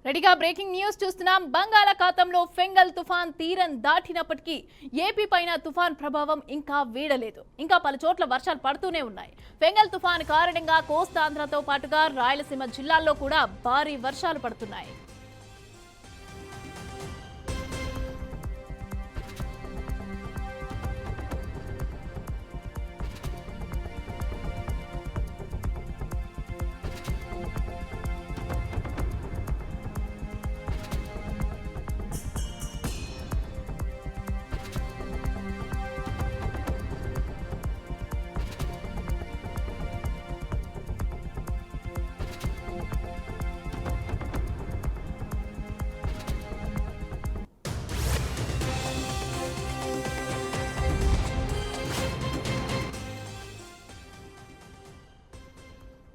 రెడీగా breaking news చూస్తున్నాం. బంగాళాఖాతంలో ఫెంగల్ తుఫాన్ తీరం దాటినప్పటికీ ఏపీ పైన తుఫాన్ ప్రభావం ఇంకా వీడలేదు. ఇంకా పలు చోట్ల వర్షాలు పడుతూనే ఉన్నాయి. ఫెంగల్ తుఫాన్ కారణంగా కోస్తాంధ్రతో పాటుగా రాయలసీమ జిల్లాల్లో కూడా భారీ వర్షాలు పడుతున్నాయి.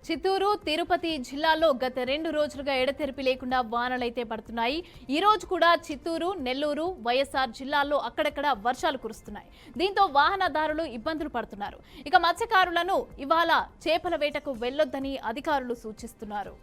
చిత్తూరు, తిరుపతి జిల్లాల్లో గత 2 రోజులుగా ఎడతెరిపి లేకుండా వానలైతే పడుతున్నాయి. ఈ రోజు కూడా చిత్తూరు, నెల్లూరు, వైఎస్ఆర్ జిల్లాల్లో అక్కడక్కడ వర్షాలు కురుస్తున్నాయి. దీంతో వాహనదారులు ఇబ్బందులు పడుతున్నారు. ఇక మత్స్యకారులను ఇవాళ చేపల వేటకు వెళ్లొద్దని అధికారులు సూచిస్తున్నారు.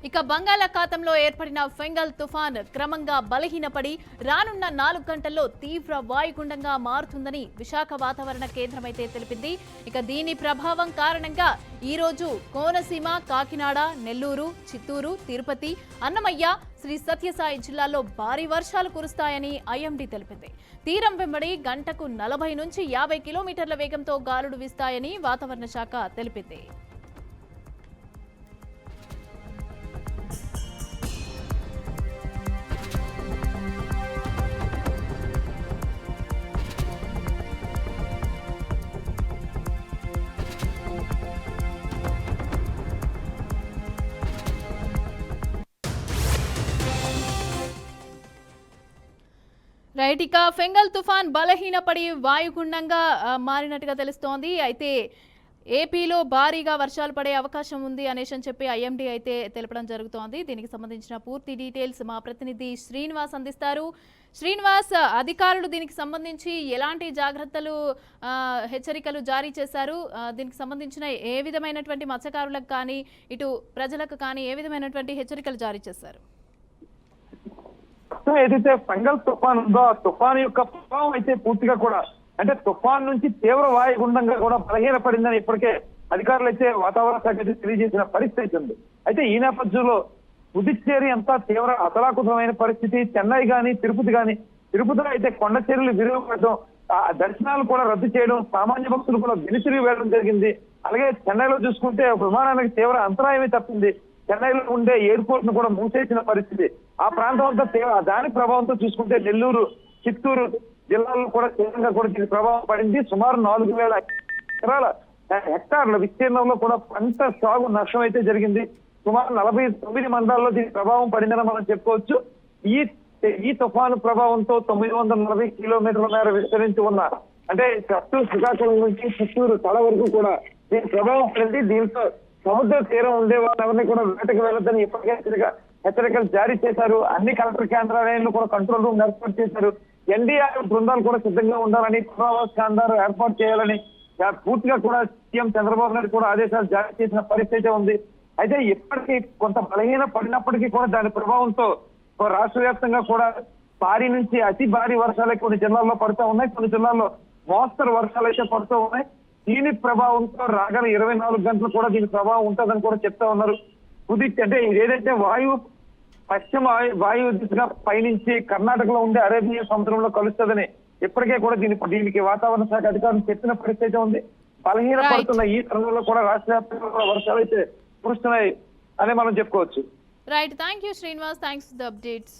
ఇక బంగాళాఖాతంలో ఏర్పడిన ఫెంగల్ తుఫాన్ క్రమంగా బలహీనపడి రానున్న 4 గంటల్లో తీవ్ర వాయుగుండంగా మారుతుందని విశాఖ వాతావరణ కేంద్రం అయితే తెలిపింది. ఇక దీని ప్రభావం కారణంగా ఈ రోజు కోనసీమ, కాకినాడ, నెల్లూరు, చిత్తూరు, తిరుపతి, అన్నమయ్య, శ్రీ సత్యసాయి జిల్లాల్లో భారీ వర్షాలు కురుస్తాయని ఐఎండీ తెలిపింది. తీరం వెంబడి గంటకు 40 నుంచి 50 కిలోమీటర్ల వేగంతో గాలులు వీస్తాయని వాతావరణ శాఖ తెలిపింది. రైట్, ఇక ఫెంగల్ తుఫాన్ బలహీనపడి వాయుగుండంగా మారినట్టుగా తెలుస్తోంది. అయితే ఏపీలో భారీగా వర్షాలు పడే అవకాశం ఉంది అనేసి చెప్పి ఐఎండీ అయితే తెలపడం జరుగుతోంది. దీనికి సంబంధించిన పూర్తి డీటెయిల్స్ మా ప్రతినిధి శ్రీనివాస్ అందిస్తారు. శ్రీనివాస్, అధికారులు దీనికి సంబంధించి ఎలాంటి జాగ్రత్తలు, హెచ్చరికలు జారీ చేశారు? దీనికి సంబంధించిన ఏ విధమైనటువంటి మత్స్యకారులకు కానీ ఇటు ప్రజలకు కానీ ఏ విధమైనటువంటి హెచ్చరికలు జారీ చేశారు? ఏదైతే ఫెంగల్ తుఫాన్ ఉందో ఆ తుఫాన్ యొక్క ప్రభావం అయితే పూర్తిగా కూడా అంటే తుఫాన్ నుంచి తీవ్ర వాయుగుండంగా కూడా బలహీనపడిందని ఇప్పటికే అధికారులు అయితే వాతావరణ శాఖ తెలియజేసిన పరిస్థితి ఉంది. అయితే ఈ నేపథ్యంలో పుదుచ్చేరి అంతా తీవ్ర అతలాకుతలమైన పరిస్థితి. చెన్నై గాని, తిరుపతిలో అయితే కొండ చర్యలు విరిగిపడడం, దర్శనాలు కూడా రద్దు చేయడం, సామాన్య భక్తులు కూడా వెనుతిరిగి వేయడం జరిగింది. అలాగే చెన్నైలో చూసుకుంటే విమానానికి తీవ్ర అంతరాయమే తప్పింది. చెన్నైలో ఉండే ఎయిర్పోర్ట్ ను కూడా మూసేసిన పరిస్థితి. ఆ ప్రాంతం అంతా దాని ప్రభావంతో చూసుకుంటే నెల్లూరు, చిత్తూరు జిల్లాల్లో కూడా తీవ్రంగా కూడా దీని ప్రభావం పడింది. సుమారు 4,000 ఎకరాల హెక్టార్ల విస్తీర్ణంలో కూడా పంట సాగు నష్టం అయితే జరిగింది. సుమారు 49 మండలాల్లో దీని ప్రభావం పడిందని మనం చెప్పుకోవచ్చు. ఈ తుఫాను ప్రభావంతో 940 కిలోమీటర్ల మేర విస్తరించి ఉన్న అంటే శ్రీకాకుళం నుంచి చిత్తూరు తల వరకు కూడా దీని ప్రభావం పడింది. దీంతో సముద్ర తీరం ఉండే వాళ్ళెవరిని కూడా వేటకు వెళ్ళొద్దని ఇప్పటికే హెచ్చరికలు జారీ చేశారు. అన్ని కలెక్టర్ కేంద్రాలయంలో కూడా కంట్రోల్ రూమ్ ఏర్పాటు చేశారు. ఎన్డీఆర్ఎఫ్ బృందాలు కూడా సిద్ధంగా ఉండాలని, పునరావాస కేంద్రాలు ఏర్పాటు చేయాలని పూర్తిగా కూడా సీఎం చంద్రబాబు నాయుడు కూడా ఆదేశాలు జారీ చేసిన పరిస్థితి ఉంది. అయితే ఇప్పటికీ కొంత బలహీన పడినప్పటికీ కూడా దాని ప్రభావంతో రాష్ట్ర వ్యాప్తంగా కూడా భారీ నుంచి అతి భారీ వర్షాలు కొన్ని జిల్లాల్లో పడుతూ ఉన్నాయి, కొన్ని జిల్లాల్లో మోస్తరు వర్షాలు అయితే పడుతూ ఉన్నాయి. దీని ప్రభావంతో రాగల 24 గంటలు కూడా దీని ప్రభావం ఉంటుందని కూడా చెప్తా ఉన్నారు. అంటే ఏదైతే పశ్చిమ వాయు దిశగా పయనించి కర్ణాటకలో ఉండే అరేబియా సముద్రంలో కలుస్తుందని ఇప్పటికే కూడా దీనికి వాతావరణ శాఖ అధికారులు చెప్పిన పరిస్థితి ఉంది. బలహీన పడుతున్న ఈ తరుణంలో కూడా రాష్ట్ర వ్యాప్తంగా కూడా వర్షాలు అయితే కురుస్తున్నాయి అని మనం చెప్పుకోవచ్చు. Right, thank you Srinivas, thanks for the updates.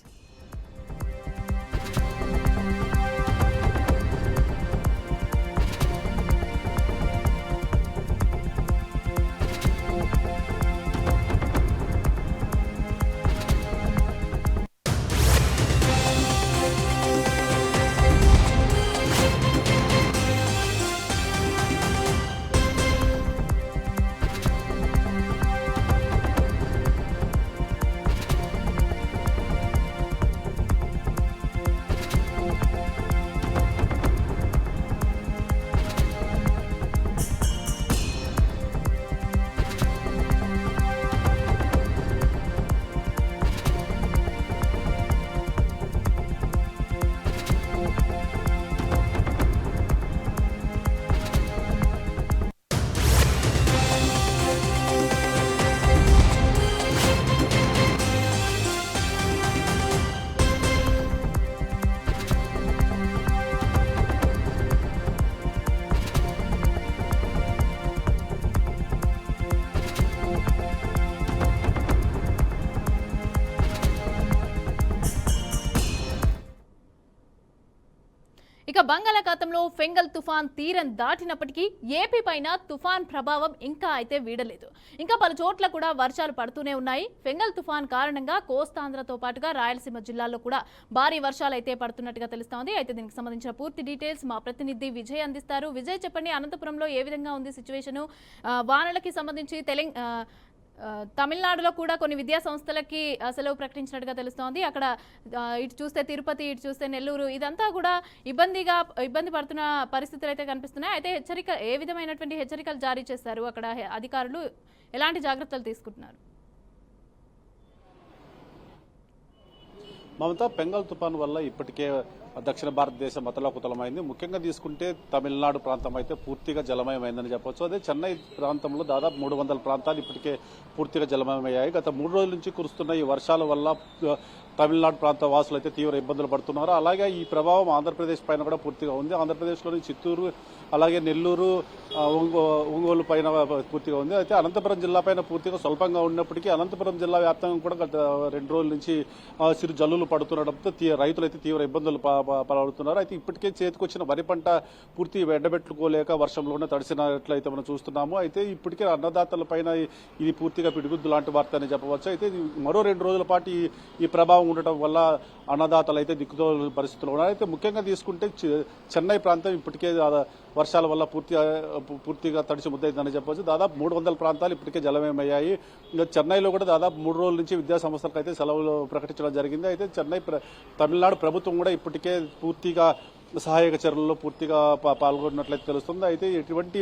ఇక బంగాళాఖాతంలో ఫెంగల్ తుఫాన్ తీరం దాటినప్పటికీ ఏపీ పైన తుఫాన్ ప్రభావం ఇంకా అయితే వీడలేదు. ఇంకా పలు చోట్ల కూడా వర్షాలు పడుతూనే ఉన్నాయి. ఫెంగల్ తుఫాన్ కారణంగా కోస్తాంధ్రతో పాటుగా రాయలసీమ జిల్లాల్లో కూడా భారీ వర్షాలు అయితే పడుతున్నట్టుగా తెలుస్తోంది. అయితే దీనికి సంబంధించిన పూర్తి డీటెయిల్స్ మా ప్రతినిధి విజయ్ అందిస్తారు. విజయ్, చెప్పండి, అనంతపురంలో ఏ విధంగా ఉంది సిచ్యువేషన్? వానలకి సంబంధించి తమిళనాడులో కూడా కొన్ని విద్యా సంస్థలకి సెలవు ప్రకటించినట్టుగా తెలుస్తోంది. అక్కడ ఇటు చూస్తే తిరుపతి, ఇటు చూస్తే నెల్లూరు, ఇదంతా కూడా ఇబ్బంది పడుతున్న పరిస్థితులు అయితే కనిపిస్తున్నాయి. అయితే ఏ విధమైనటువంటి హెచ్చరికలు జారీ చేశారు అక్కడ అధికారులు? ఎలాంటి జాగ్రత్తలు తీసుకుంటున్నారు? మమతా, బెంగాల్ తుఫాను వల్ల ఇప్పటికే దక్షిణ భారతదేశం అతలాకుతలమైంది. ముఖ్యంగా తీసుకుంటే తమిళనాడు ప్రాంతం అయితే పూర్తిగా జలమయమైందని చెప్పొచ్చు. అదే చెన్నై ప్రాంతంలో దాదాపు 300 ప్రాంతాలు ఇప్పటికే పూర్తిగా జలమయమయ్యాయి. గత 3 రోజుల నుంచి కురుస్తున్న ఈ వర్షాల వల్ల తమిళనాడు ప్రాంత వాసులు అయితే తీవ్ర ఇబ్బందులు పడుతున్నారు. అలాగే ఈ ప్రభావం ఆంధ్రప్రదేశ్ పైన కూడా పూర్తిగా ఉంది. ఆంధ్రప్రదేశ్లోని చిత్తూరు, అలాగే నెల్లూరు, ఒంగోలు పైన పూర్తిగా ఉంది. అయితే అనంతపురం జిల్లా పైన పూర్తిగా స్వల్పంగా ఉన్నప్పటికీ అనంతపురం జిల్లా వ్యాప్తంగా కూడా గత 2 రోజుల నుంచి చిరు జల్లులు పడుతుండడంతో రైతులైతే తీవ్ర ఇబ్బందులు పడుతున్నారు. అయితే ఇప్పటికే చేతికొచ్చిన వరి పంట పూర్తి ఎండబెట్టుకోలేక వర్షంలోనే తడిసినట్లయితే మనం చూస్తున్నాము. అయితే ఇప్పటికే అన్నదాతల పైన ఇది పూర్తిగా పిడిగుద్దు లాంటి వార్త అని చెప్పవచ్చు. అయితే మరో 2 రోజుల పాటు ఈ ప్రభావం ఉండటం వల్ల అన్నదాతలు అయితే దిక్కుతోల పరిస్థితులు ఉన్నారు. అయితే ముఖ్యంగా తీసుకుంటే చెన్నై ప్రాంతం ఇప్పటికే వర్షాల వల్ల పూర్తిగా తడిసి ముద్దైందని చెప్పవచ్చు. దాదాపు 300 ప్రాంతాలు ఇప్పటికే జలమయమయ్యాయి. చెన్నైలో కూడా దాదాపు 3 రోజుల నుంచి విద్యా సంస్థలకు అయితే సెలవులు ప్రకటించడం జరిగింది. అయితే తమిళనాడు ప్రభుత్వం కూడా ఇప్పటికే పూర్తిగా సహాయక చర్యల్లో పూర్తిగా పాల్గొన్నట్లయితే తెలుస్తుంది. అయితే ఎటువంటి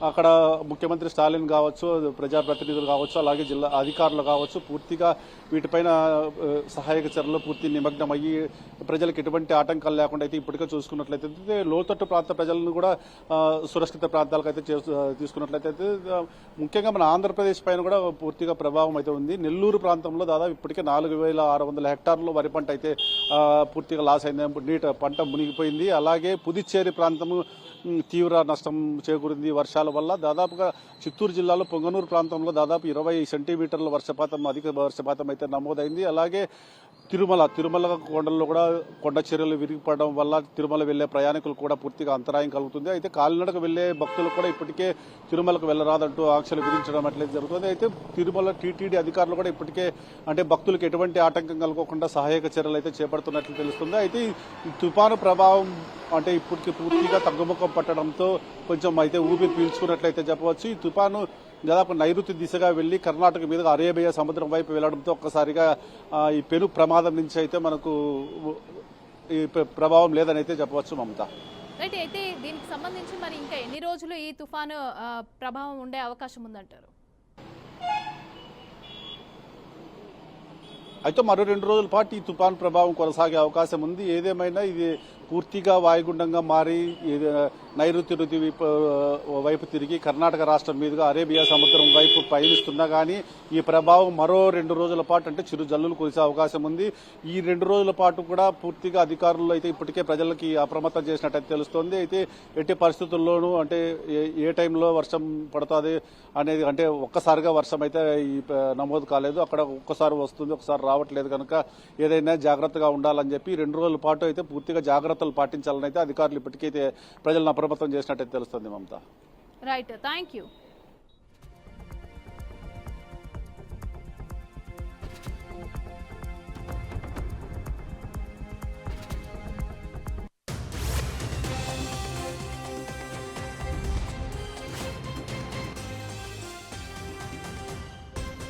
అక్కడ ముఖ్యమంత్రి స్టాలిన్ కావచ్చు, ప్రజాప్రతినిధులు కావచ్చు, అలాగే జిల్లా అధికారులు కావచ్చు, పూర్తిగా వీటిపైన సహాయక చర్యల్లో పూర్తి నిమగ్నమయ్యి ప్రజలకు ఎటువంటి ఆటంకాలు లేకుండా అయితే ఇప్పటికే చూసుకున్నట్లయితే లోతట్టు ప్రాంత ప్రజలను కూడా సురక్షిత ప్రాంతాలకు అయితే తీసుకున్నట్లయితే ముఖ్యంగా మన ఆంధ్రప్రదేశ్ పైన కూడా పూర్తిగా ప్రభావం అయితే ఉంది. నెల్లూరు ప్రాంతంలో దాదాపు ఇప్పటికే 4600 హెక్టార్లలో వరి పంట అయితే పూర్తిగా లాస్ అయింది, పంట మునిగిపోయింది. అలాగే పుదుచ్చేరి ప్రాంతము తీవ్ర నష్టం చేకూరింది వర్షాల వల్ల. దాదాపుగా చిత్తూరు జిల్లాలో పొంగనూరు ప్రాంతంలో దాదాపు 20 సెంటీమీటర్ల అధిక వర్షపాతం అయితే నమోదైంది. అలాగే తిరుమల కొండల్లో కూడా కొండ చర్యలు విరిగిపడడం వల్ల తిరుమల వెళ్లే ప్రయాణికులు కూడా పూర్తిగా అంతరాయం కలుగుతుంది. అయితే కాలినడక వెళ్లే భక్తులు కూడా ఇప్పటికే తిరుమలకు వెళ్లరాదంటూ ఆంక్షలు విధించడం అట్లయితే జరుగుతుంది. అయితే తిరుమల టీటీడీ అధికారులు కూడా ఇప్పటికే అంటే భక్తులకు ఎటువంటి ఆటంకం కలగకుండా సహాయక చర్యలు అయితే చేపడుతున్నట్లు తెలుస్తుంది. అయితే ఈ తుఫాను ప్రభావం అంటే ఇప్పటికి పూర్తిగా తగ్గుముఖం పట్టడంతో కొంచెం అయితే ఊపిరి పీల్చుకున్నట్లయితే చెప్పవచ్చు. ఈ తుఫాను దాదాపు నైరుతి దిశగా వెళ్లి కర్ణాటక మీదుగా అరేబియా సముద్రం వైపు వెళ్లడంతో ఒక్కసారిగా ఈ పెను ప్రమాదం నుంచి అయితే మనకు ఈ ప్రభావం లేదని అయితే చెప్పవచ్చు. మమత. రైట్, అయితే దీనికి సంబంధించి మరి ఇంకా ఎన్ని రోజులు ఈ తుఫాను ప్రభావం ఉండే అవకాశం ఉందంటారు? అయితే మరో 2 రోజుల పాటు ఈ తుఫాన్ ప్రభావం కొనసాగే అవకాశం ఉంది. ఏదేమైనా ఇది పూర్తిగా వాయుగుండంగా మారి నైరుతి రుతి వైపు తిరిగి కర్ణాటక రాష్ట్రం మీదుగా అరేబియా సముద్రం వైపు పయనిస్తున్నా కానీ ఈ ప్రభావం మరో 2 రోజుల పాటు అంటే చిరు జల్లులు కురిసే అవకాశం ఉంది. ఈ 2 రోజుల పాటు కూడా పూర్తిగా అధికారులు అయితే ఇప్పటికే ప్రజలకి అప్రమత్తం చేసినట్టు తెలుస్తోంది. అయితే ఎట్టి పరిస్థితుల్లోనూ అంటే ఏ టైంలో వర్షం పడుతుంది అనేది అంటే ఒక్కసారిగా వర్షం అయితే ఈ నమోదు కాలేదు. అక్కడ ఒక్కసారి వస్తుంది, ఒకసారి రావట్లేదు. కనుక ఏదైనా జాగ్రత్తగా ఉండాలని చెప్పి 2 రోజుల పాటు అయితే పూర్తిగా జాగ్రత్తలు పాటించాలని అయితే అధికారులు ఇప్పటికైతే ప్రజలను అప్రమత్తం చేసినట్టు తెలుస్తుంది. మమత. Right, thank you.